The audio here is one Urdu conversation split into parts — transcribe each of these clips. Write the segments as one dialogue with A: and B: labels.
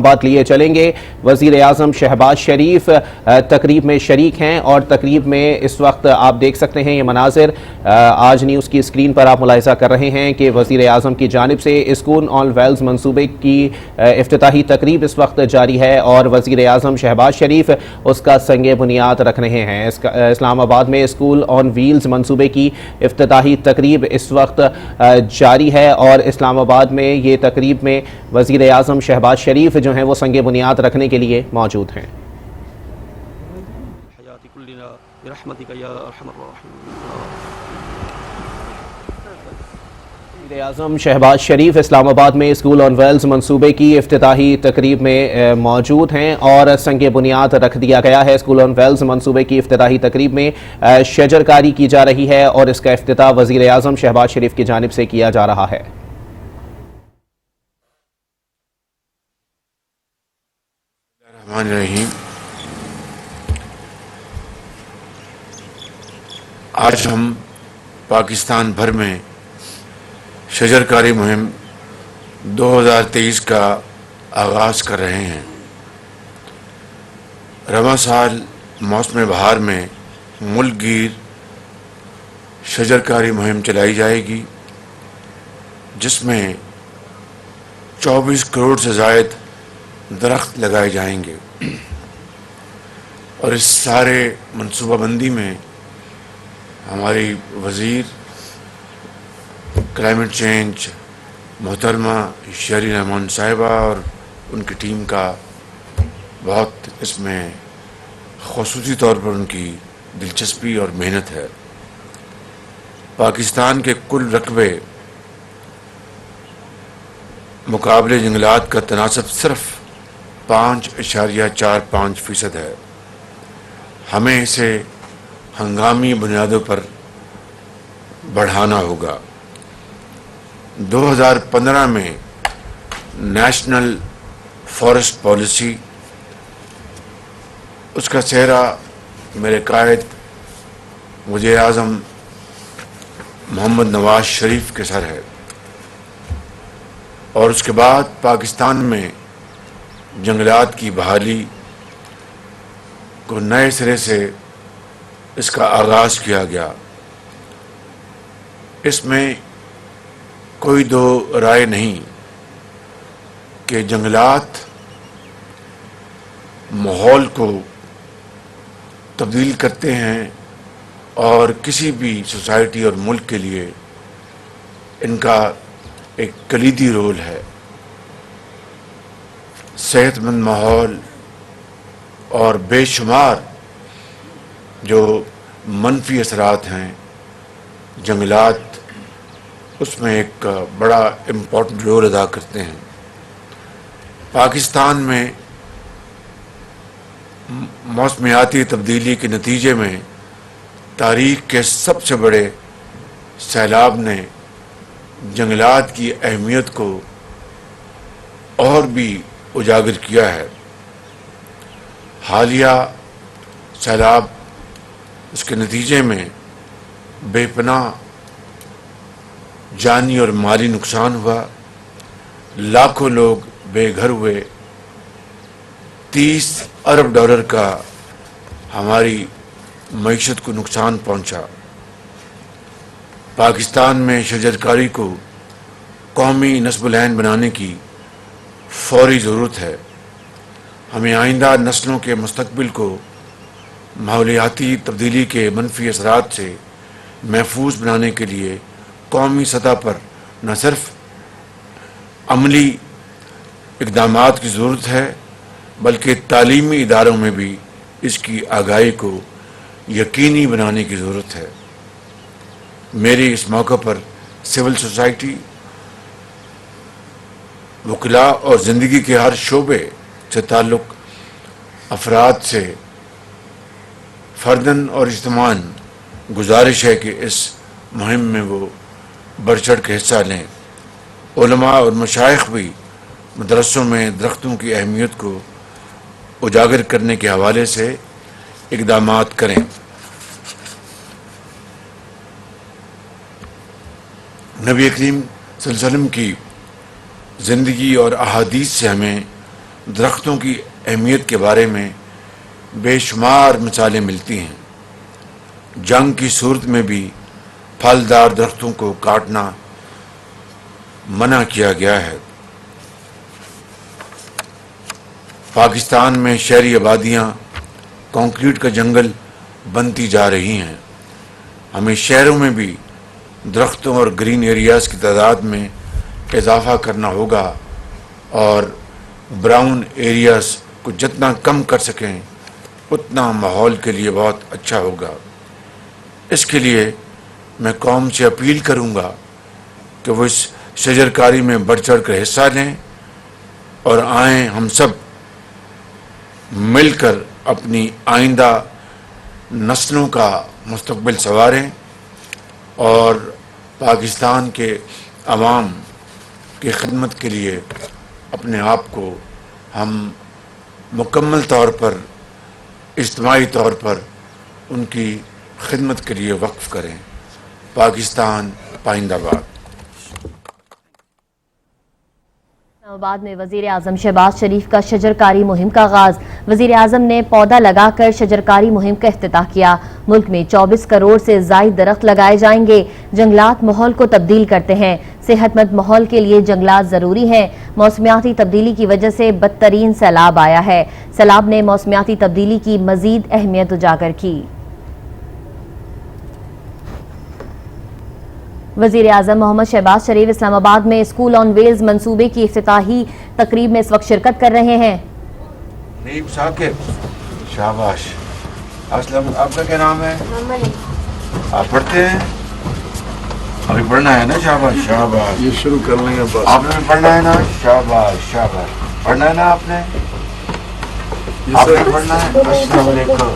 A: بات لیے چلیں گے۔ وزیر اعظم شہباز شریف تقریب میں شریک ہیں اور تقریب میں اس وقت آپ دیکھ سکتے ہیں یہ مناظر آج نیوز کی اسکرین پر آپ ملاحظہ کر رہے ہیں کہ وزیر اعظم کی جانب سے اسکول آن ویلز منصوبے کی افتتاحی تقریب اس وقت جاری ہے اور وزیر اعظم شہباز شریف اس کا سنگ بنیاد رکھ رہے ہیں۔ اسلام آباد میں اسکول آن ویلز منصوبے کی افتتاحی تقریب اس وقت جاری ہے اور اسلام آباد میں یہ تقریب میں وزیر اعظم شہباز شریف جو ہیں وہ سنگ بنیاد رکھنے کے لیے موجود ہیں۔ وزیر اعظم شہباز شریف اسلام آباد میں اسکول آن ویلز منصوبے کی افتتاحی تقریب میں موجود ہیں اور سنگ بنیاد رکھ دیا گیا ہے۔ اسکول آن ویلز منصوبے کی افتتاحی تقریب میں شجر کاری کی جا رہی ہے اور اس کا افتتاح وزیر اعظم شہباز شریف کی جانب سے کیا جا رہا ہے۔
B: الرحمن الرحیم۔ آج ہم پاکستان بھر میں شجر کاری مہم 2023 کا آغاز کر رہے ہیں۔ رواں سال موسم بہار میں ملک گیر شجر کاری مہم چلائی جائے گی جس میں 24 کروڑ سے زائد درخت لگائے جائیں گے اور اس سارے منصوبہ بندی میں ہماری وزیر کلائمیٹ چینج محترمہ شہری رحمان صاحبہ اور ان کی ٹیم کا بہت اس میں خصوصی طور پر ان کی دلچسپی اور محنت ہے۔ پاکستان کے کل رقبے مقابلے جنگلات کا تناسب صرف 5.45% ہے۔ ہمیں اسے ہنگامی بنیادوں پر بڑھانا ہوگا۔ 2015 میں نیشنل فارسٹ پالیسی، اس کا سہرا میرے قائد وزیر اعظم محمد نواز شریف کے سر ہے اور اس کے بعد پاکستان میں جنگلات کی بحالی کو نئے سرے سے اس کا آغاز کیا گیا۔ اس میں کوئی دو رائے نہیں کہ جنگلات ماحول کو تبدیل کرتے ہیں اور کسی بھی سوسائٹی اور ملک کے لیے ان کا ایک کلیدی رول ہے۔ صحت مند ماحول اور بے شمار جو منفی اثرات ہیں جنگلات اس میں ایک بڑا امپورٹنٹ رول ادا کرتے ہیں۔ پاکستان میں موسمیاتی تبدیلی کے نتیجے میں تاریخ کے سب سے بڑے سیلاب نے جنگلات کی اہمیت کو اور بھی اجاگر کیا ہے۔ حالیہ سیلاب اس کے نتیجے میں بے پناہ جانی اور مالی نقصان ہوا، لاکھوں لوگ بے گھر ہوئے، 30 ارب ڈالر کا ہماری معیشت کو نقصان پہنچا۔ پاکستان میں شجر کاری کو قومی نصب العین بنانے کی فوری ضرورت ہے۔ ہمیں آئندہ نسلوں کے مستقبل کو ماحولیاتی تبدیلی کے منفی اثرات سے محفوظ بنانے کے لیے قومی سطح پر نہ صرف عملی اقدامات کی ضرورت ہے بلکہ تعلیمی اداروں میں بھی اس کی آگاہی کو یقینی بنانے کی ضرورت ہے۔ میری اس موقع پر سول سوسائٹی، وکلاء اور زندگی کے ہر شعبے سے تعلق افراد سے فرداً اور اجتماعاً گزارش ہے کہ اس مہم میں وہ بڑھ چڑھ کے حصہ لیں۔ علماء اور مشائخ بھی مدرسوں میں درختوں کی اہمیت کو اجاگر کرنے کے حوالے سے اقدامات کریں۔ نبی کریم صلی اللہ علیہ وسلم کی زندگی اور احادیث سے ہمیں درختوں کی اہمیت کے بارے میں بے شمار مثالیں ملتی ہیں۔ جنگ کی صورت میں بھی پھلدار درختوں کو کاٹنا منع کیا گیا ہے۔ پاکستان میں شہری آبادیاں کنکریٹ کا جنگل بنتی جا رہی ہیں۔ ہمیں شہروں میں بھی درختوں اور گرین ایریاز کی تعداد میں اضافہ کرنا ہوگا اور براؤن ایریاز کو جتنا کم کر سکیں اتنا ماحول کے لیے بہت اچھا ہوگا۔ اس کے لیے میں قوم سے اپیل کروں گا کہ وہ اس شجرکاری میں بڑھ چڑھ کر حصہ لیں اور آئیں ہم سب مل کر اپنی آئندہ نسلوں کا مستقبل سنواریں اور پاکستان کے عوام کی خدمت کے لیے اپنے آپ کو ہم مکمل طور پر اجتماعی طور پر ان کی خدمت کے لیے وقف کریں۔ پاکستان پائندہ باد۔
C: اسلام آباد میں وزیر اعظم شہباز شریف کا شجرکاری مہم کا آغاز۔ وزیر اعظم نے پودا لگا کر شجرکاری مہم کا افتتاح کیا۔ ملک میں 24 کروڑ سے زائد درخت لگائے جائیں گے۔ جنگلات ماحول کو تبدیل کرتے ہیں۔ صحت مند ماحول کے لیے جنگلات ضروری ہیں۔ موسمیاتی تبدیلی کی وجہ سے بدترین سیلاب آیا ہے۔ سیلاب نے موسمیاتی تبدیلی کی مزید اہمیت اجاگر کی۔ وزیر اعظم محمد شہباز شریف اسلام آباد میں اسکول آن ویلز منصوبے کی افتتاحی تقریب میں اس وقت شرکت کر رہے ہیں۔
B: نیب ثاقب، شاباش۔ اسلام، آپ کا کیا نام ہے؟ آپ پڑھتے ہیں؟ ابھی پڑھنا ہے نا؟ شاباش شاباش،
D: یہ شروع کر لیں گے بس۔
B: آپ نے بھی پڑھنا ہے نا؟ شاباش شاباش، پڑھنا ہے نا آپ نے؟ آپ نے پڑھنا ہے؟ السلام علیکم۔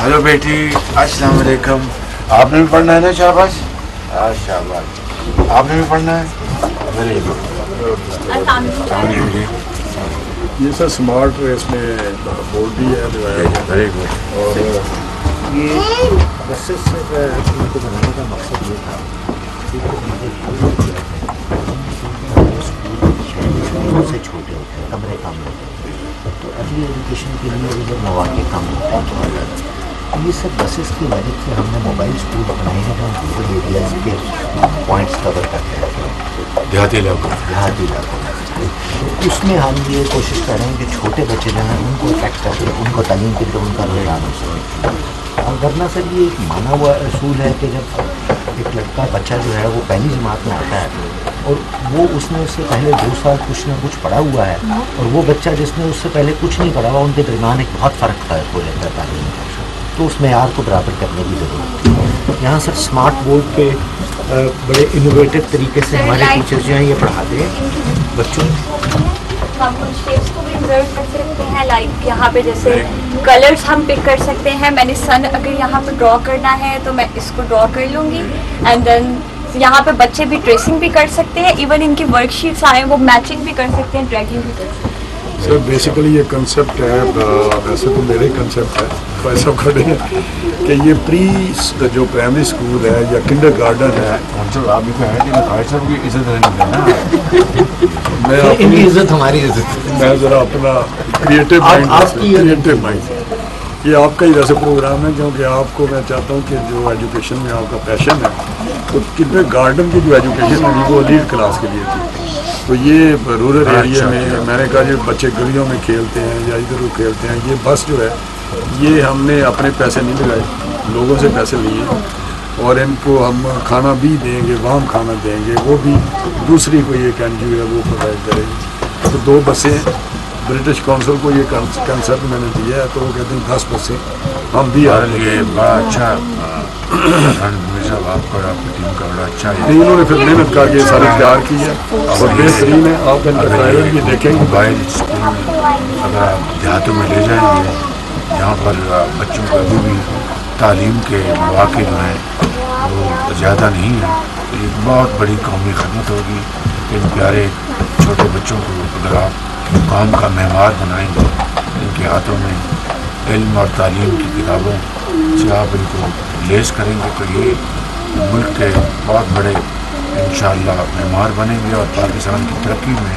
B: ہلو بیٹی، السلام علیکم۔ آپ نے بھی پڑھنا ہے نا؟ شاباش شاباش، آپ نے بھی پڑھنا ہے؟ Very good.
D: یہ سر سمارٹ اس میں بورڈ بھی ہے
B: ویری گڈ۔
D: اور
E: یہ بسز سے ان کو بنانے کا مقصد یہ تھا کہ اسکول سے چھوٹے ہوتے ہیں، کمرے کم ہوتے ہیں، تو ارلی ایجوکیشن کے لیے ادھر مواقع کم ہوتے ہیں۔ یہ سب بسز کی وجہ سے ہم نے موبائل اسکول بنائے ہیں جو رورل ایریاز کے پوائنٹس کور کرتے ہیں،
B: دیہاتی علاقوں۔
E: دیہاتی علاقوں میں۔ تو اس میں ہم یہ کوشش کر رہے ہیں کہ چھوٹے بچے جو ہیں ان کو اٹریکٹ کر کے ان کو تعلیم کے لیے ان کا رجحان ہو سکے۔ اور ورنہ سر یہ ایک مانا ہوا اصول ہے کہ جب ایک لڑکا بچہ جو ہے وہ پہلی جماعت میں آتا ہے اور وہ اس نے اس سے پہلے 2 سال کچھ نہ کچھ پڑھا ہوا ہے اور وہ بچہ جس نے اس سے پہلے کچھ نہیں پڑھا ہوا، ان کے درمیان ایک بہت فرق ہو جاتا ہے تعلیم کا۔ تو اس معیار کو برابر کرنے کی ضرورت ہے۔ یہاں سر اسمارٹ بورڈ کے بڑے انوویٹو طریقے سے ہمارے ٹیچرز جو ہیں یہ پڑھاتے ہیں بچوں
F: ہم ان شیپس کو بھی انسرٹ کر سکتے ہیں، لائک یہاں پہ جیسے کلرز ہم پک کر سکتے ہیں۔ میں نے سن اگر یہاں پہ ڈرا کرنا ہے تو میں اس کو ڈرا کر لوں گی، اینڈ دین یہاں پہ بچے بھی ٹریسنگ بھی کر سکتے ہیں، ایون ان کی ورک شیٹس آئیں وہ میچنگ بھی کر سکتے ہیں، ٹریکنگ بھی کر سکتے ہیں۔
D: سر بیسیکلی یہ کنسیپٹ ہے، ویسے تو میرے کنسیپٹ ہے ایسا کھڑے ہیں کہ یہ پری جو پرائمری اسکول ہے یا کنڈر گارڈن ہے،
B: آپ بھی کہیں کہ خواہش صاحب کی عزت نہیں کرنا،
D: میں
E: ان کی عزت ہماری عزت ہے۔
D: میں ذرا اپنا کریٹو مائنڈ یہ آپ کا ہی ویسے پروگرام ہے کیونکہ آپ کو میں چاہتا ہوں کہ جو ایجوکیشن میں آپ کا پیشن ہے تو کنڈر گارڈن کی جو ایجوکیشن ہے وہ لیڈ کلاس کے لیے تھی، تو یہ رورل ایریا میں نے کہا جو بچے گلیوں میں کھیلتے ہیں یا ادھر وہ کھیلتے ہیں، یہ بس جو ہے یہ ہم نے اپنے پیسے نہیں لگائے، لوگوں سے پیسے لیے اور ان کو ہم کھانا بھی دیں گے، وہاں کھانا دیں گے، وہ بھی دوسری کوئی ایک این جی او ہے وہ پرووائڈ کرے گی۔ تو 2 بسیں برٹش کونسل کو یہ کنسرٹ میں نے دیا ہے، تو وہ کہتے ہیں 10 بسیں ہم بھی آ رہے ہیں۔
B: یہ بڑا اچھا صاحب آپ کا اور آپ کی ٹیم کا بڑا اچھا ہے۔
D: انہوں نے پھر محنت کر کے سارے تیار کی ہے اور بہترین ہے۔ آپ ان کا ڈرائیور بھی دیکھیں گے۔
B: موبائل اسکول اگر آپ دیہاتوں میں لے جائیں گے جہاں پر بچوں کو ابھی بھی تعلیم کے مواقع جو ہیں وہ زیادہ نہیں ہیں، تو یہ بہت بڑی قومی خدمت ہوگی کہ ان پیارے چھوٹے بچوں کو اگر آپ قوم کا معمار بنائیں گے، ان کے ہاتھوں میں علم اور تعلیم کی کتابوں سے آپ ان کو لیس کریں گے تو یہ ملک کے بہت بڑے انشاءاللہ معمار بنیں گے اور پاکستان کی ترقی میں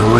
B: 2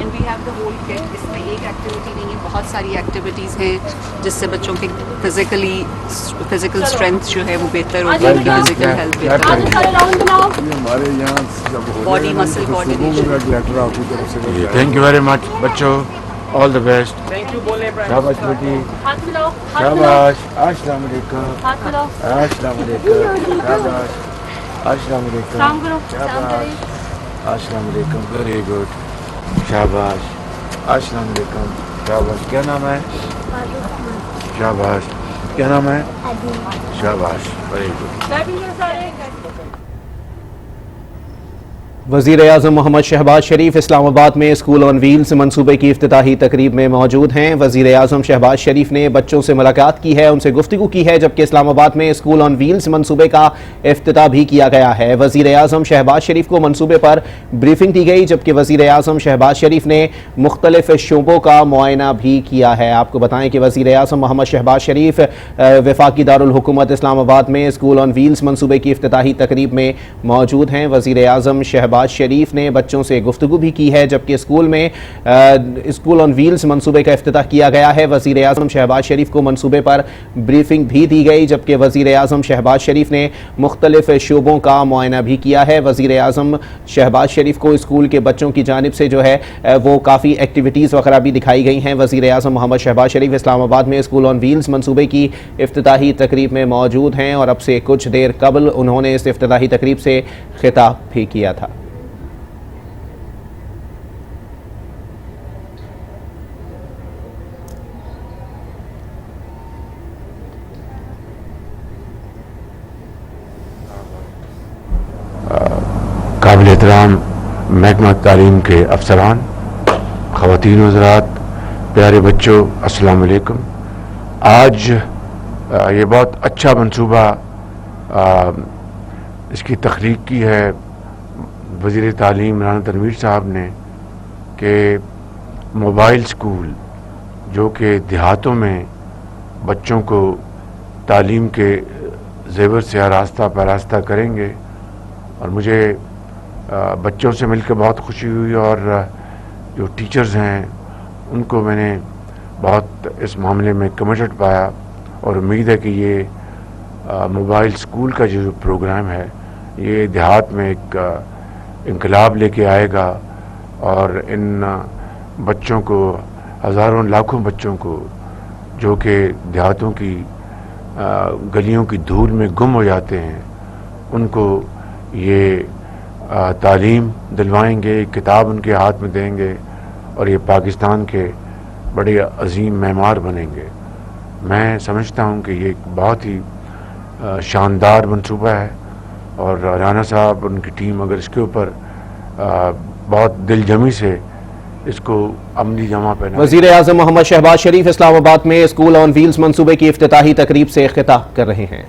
G: and we have the whole cut. اس میں ایک ایکٹیویٹی نہیں ہے, بہت ساری ایکٹیویٹیز ہیں جس سے بچوں کے فزیکل اسٹرینتھ جو ہے وہ بہتر ہوتی ہے, فزیکل ہیلتھ بہتر ہوتی ہے.
D: ہمارے یہاں
G: باڈی مسل coordination.
B: Thank you very much بچوں, آل دا بیسٹ. شاباش بیٹی, شاباش. السلام علیکم, السلام علیکم, شاباش. السلام علیکم, شاباش. السلام علیکم, ویری گڈ, شاباش. السلام علیکم, شاباش. کیا نام ہے؟ شاباش. کیا نام ہے؟ شاباش, ویری گڈ.
A: وزیر اعظم محمد شہباز شریف اسلام آباد میں اسکول آن ویلز منصوبے کی افتتاحی تقریب میں موجود ہیں. وزیر اعظم شہباز شریف نے بچوں سے ملاقات کی ہے, ان سے گفتگو کی ہے, جبکہ اسلام آباد میں اسکول آن ویلز منصوبے کا افتتاح بھی کیا گیا ہے. وزیر اعظم شہباز شریف کو منصوبے پر بریفنگ دی گئی, جبکہ وزیر اعظم شہباز شریف نے مختلف شعبوں کا معائنہ بھی کیا ہے. آپ کو بتائیں کہ وزیر اعظم محمد شہباز شریف وفاقی دارالحکومت اسلام آباد میں اسکول آن ویلز منصوبے کی افتتاحی تقریب میں موجود ہیں. وزیر اعظم شہباز شریف نے بچوں سے گفتگو بھی کی ہے, جبکہ اسکول میں اسکول آن ویلز منصوبے کا افتتاح کیا گیا ہے. وزیر اعظم شہباز شریف کو منصوبے پر بریفنگ بھی دی گئی, جبکہ وزیر اعظم شہباز شریف نے مختلف شعبوں کا معائنہ بھی کیا ہے. وزیر اعظم شہباز شریف کو اسکول کے بچوں کی جانب سے جو ہے وہ کافی ایکٹیویٹیز وغیرہ بھی دکھائی گئی ہیں. وزیر اعظم محمد شہباز شریف اسلام آباد میں اسکول آن ویلز منصوبے کی افتتاحی تقریب میں موجود ہیں, اور اب سے کچھ دیر قبل انہوں نے اس افتتاحی تقریب سے خطاب بھی کیا تھا.
B: قابل احترام محکمہ تعلیم کے افسران, خواتین حضرات, پیارے بچوں, السلام علیکم. آج یہ بہت اچھا منصوبہ اس کی تخلیق کی ہے وزیر تعلیم رانا تنویر صاحب نے, کہ موبائل اسکول جو کہ دیہاتوں میں بچوں کو تعلیم کے زیور سے آراستہ پاراستہ کریں گے. اور مجھے بچوں سے مل کے بہت خوشی ہوئی, اور جو ٹیچرز ہیں ان کو میں نے بہت اس معاملے میں کمیٹڈ پایا, اور امید ہے کہ یہ موبائل اسکول کا جو پروگرام ہے یہ دیہات میں ایک انقلاب لے کے آئے گا, اور ان بچوں کو, ہزاروں لاکھوں بچوں کو جو کہ دیہاتوں کی گلیوں کی دھول میں گم ہو جاتے ہیں, ان کو یہ تعلیم دلوائیں گے, کتاب ان کے ہاتھ میں دیں گے, اور یہ پاکستان کے بڑے عظیم معمار بنیں گے. میں سمجھتا ہوں کہ یہ ایک بہت ہی شاندار منصوبہ ہے, اور رانا صاحب ان کی ٹیم اگر اس کے اوپر بہت دل جمی سے اس کو عملی جمع پہنا.
A: وزیر اعظم محمد شہباز شریف اسلام آباد میں اسکول آن ویلز منصوبے کی افتتاحی تقریب سے خطاب کر رہے ہیں.